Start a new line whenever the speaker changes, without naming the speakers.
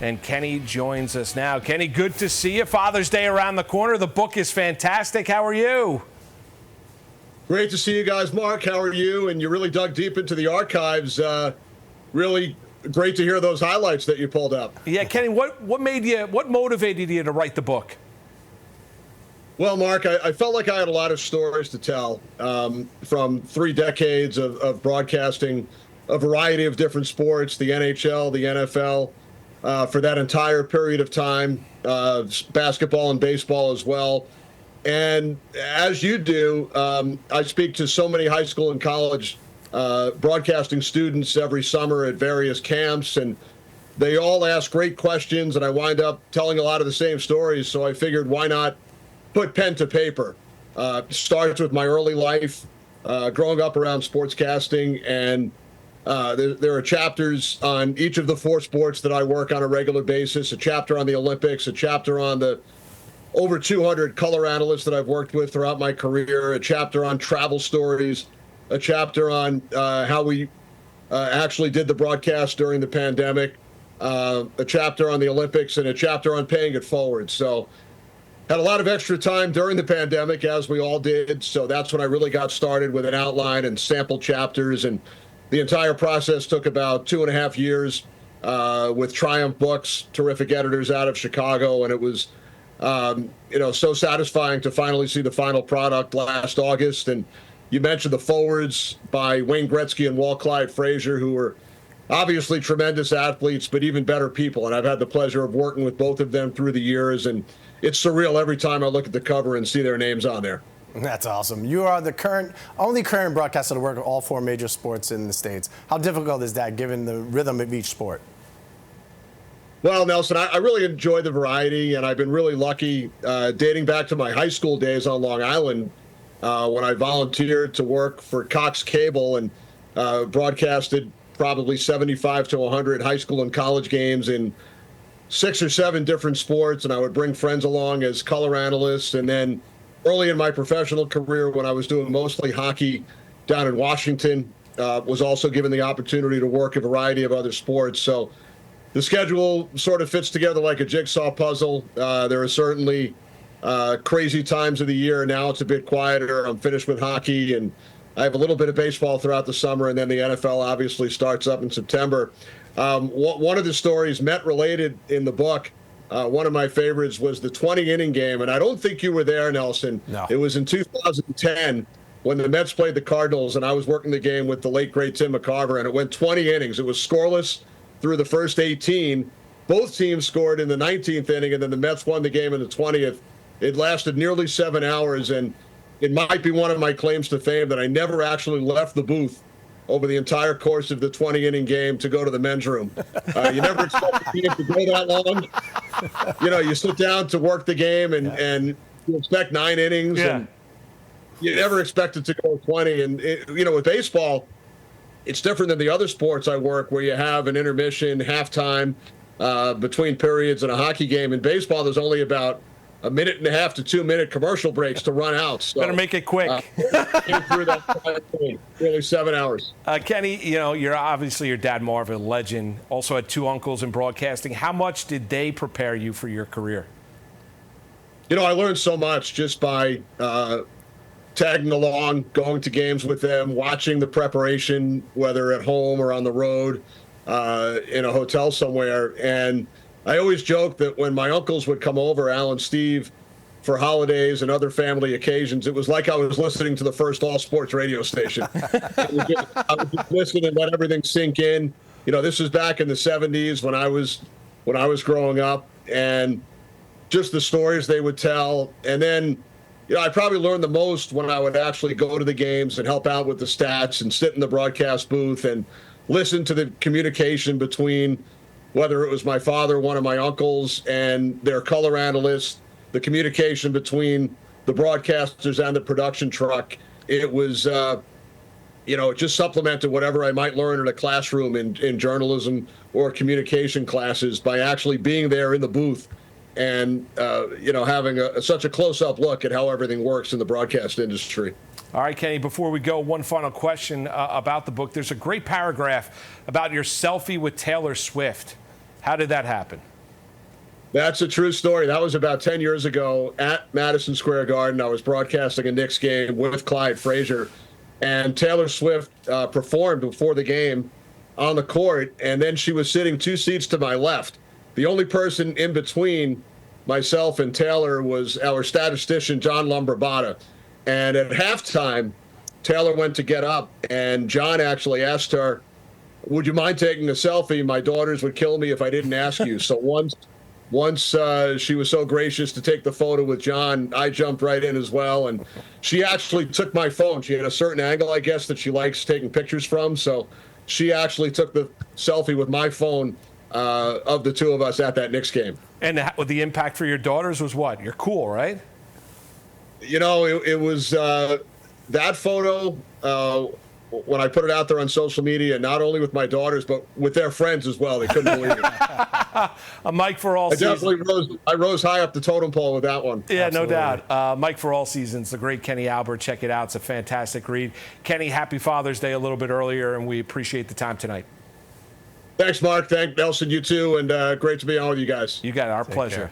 And Kenny joins us now. Kenny, good to see you. Father's Day around the corner. The book is fantastic. How are you?
Great to see you guys, Mark. How are you? And you really dug deep into the archives. Really great to hear those highlights that you pulled up.
Yeah, Kenny, what motivated you to write the book?
Well, Mark, I felt like I had a lot of stories to tell from 3 decades of broadcasting a variety of different sports, the NHL, the NFL, for that entire period of time, basketball and baseball as well. And as you do, I speak to so many high school and college broadcasting students every summer at various camps, and they all ask great questions, and I wind up telling a lot of the same stories. So I figured, why not put pen to paper? Starts with my early life, growing up around sportscasting, and there are chapters on each of the 4 sports that I work on a regular basis, a chapter on the Olympics, a chapter on the over 200 color analysts that I've worked with throughout my career, a chapter on travel stories, a chapter on how we actually did the broadcast during the pandemic, a chapter on the Olympics, and a chapter on paying it forward. So had a lot of extra time during the pandemic, as we all did. So that's when I really got started with an outline and sample chapters. And the entire process took about 2.5 years with Triumph Books, terrific editors out of Chicago. And it was, so satisfying to finally see the final product last August. And you mentioned the forwards by Wayne Gretzky and Walt Clyde Frazier, who were obviously tremendous athletes, but even better people. And I've had the pleasure of working with both of them through the years. And it's surreal every time I look at the cover and see their names on there.
That's awesome. You are the only current broadcaster to work on all 4 major sports in the States. How difficult is that, given the rhythm of each sport?
Well, Nelson, I really enjoy the variety, and I've been really lucky dating back to my high school days on Long Island when I volunteered to work for Cox Cable and broadcasted probably 75 to 100 high school and college games in 6 or 7 different sports, and I would bring friends along as color analysts. And then early in my professional career, when I was doing mostly hockey down in Washington, was also given the opportunity to work a variety of other sports. So the schedule sort of fits together like a jigsaw puzzle. There are certainly crazy times of the year. Now it's a bit quieter. I'm finished with hockey, and I have a little bit of baseball throughout the summer, and then the NFL obviously starts up in September. One of the stories Met related in the book, one of my favorites, was the 20-inning game, and I don't think you were there, Nelson.
No.
It was in 2010 when the Mets played the Cardinals, and I was working the game with the late, great Tim McCarver, and it went 20 innings. It was scoreless through the first 18. Both teams scored in the 19th inning, and then the Mets won the game in the 20th. It lasted nearly 7 hours, and it might be one of my claims to fame that I never actually left the booth over the entire course of the 20-inning game to go to the men's room. You never expect the game to go that long. You sit down to work the game, and you expect 9 innings, and you never expect it to go 20. And, with baseball, it's different than the other sports I work, where you have an intermission, halftime, between periods, and a hockey game. In baseball, there's only about 1.5 to 2 minute commercial breaks to run out. So,
better make it quick.
Came through that really 7 hours.
Kenny, you're obviously your dad, Marv, a legend. Also had 2 uncles in broadcasting. How much did they prepare you for your career?
I learned so much just by tagging along, going to games with them, watching the preparation, whether at home or on the road, in a hotel somewhere. And I always joke that when my uncles would come over, Al and Steve, for holidays and other family occasions, it was like I was listening to the first all-sports radio station. I would just listen and let everything sink in. This was back in the 70s when I was growing up, and just the stories they would tell. And then, I probably learned the most when I would actually go to the games and help out with the stats and sit in the broadcast booth and listen to the communication between, whether it was my father, one of my uncles, and their color analysts, the communication between the broadcasters and the production truck. It was, it just supplemented whatever I might learn in a classroom in journalism or communication classes by actually being there in the booth and, having such a close-up look at how everything works in the broadcast industry.
All right, Kenny, before we go, one final question about the book. There's a great paragraph about your selfie with Taylor Swift. How did that happen?
That's a true story. That was about 10 years ago at Madison Square Garden. I was broadcasting a Knicks game with Clyde Frazier, and Taylor Swift performed before the game on the court, and then she was sitting 2 seats to my left. The only person in between myself and Taylor was our statistician, John Lumbrabata. And at halftime, Taylor went to get up, and John actually asked her, "Would you mind taking a selfie? My daughters would kill me if I didn't ask you." So once she was so gracious to take the photo with John, I jumped right in as well. And she actually took my phone. She had a certain angle, I guess, that she likes taking pictures from. So she actually took the selfie with my phone of the two of us at that Knicks game.
And the impact for your daughters was what? You're cool, right?
You know, it was that photo, when I put it out there on social media, not only with my daughters, but with their friends as well. They couldn't believe it.
A Mike for all seasons.
I rose high up the totem pole with that one.
Yeah,
Absolutely.
no doubt. Mike for all seasons, the great Kenny Albert. Check it out. It's a fantastic read. Kenny, happy Father's Day a little bit earlier, and we appreciate the time tonight.
Thanks, Mark. Thank Nelson, you too, and great to be on with you guys.
You got it. Our pleasure.
care.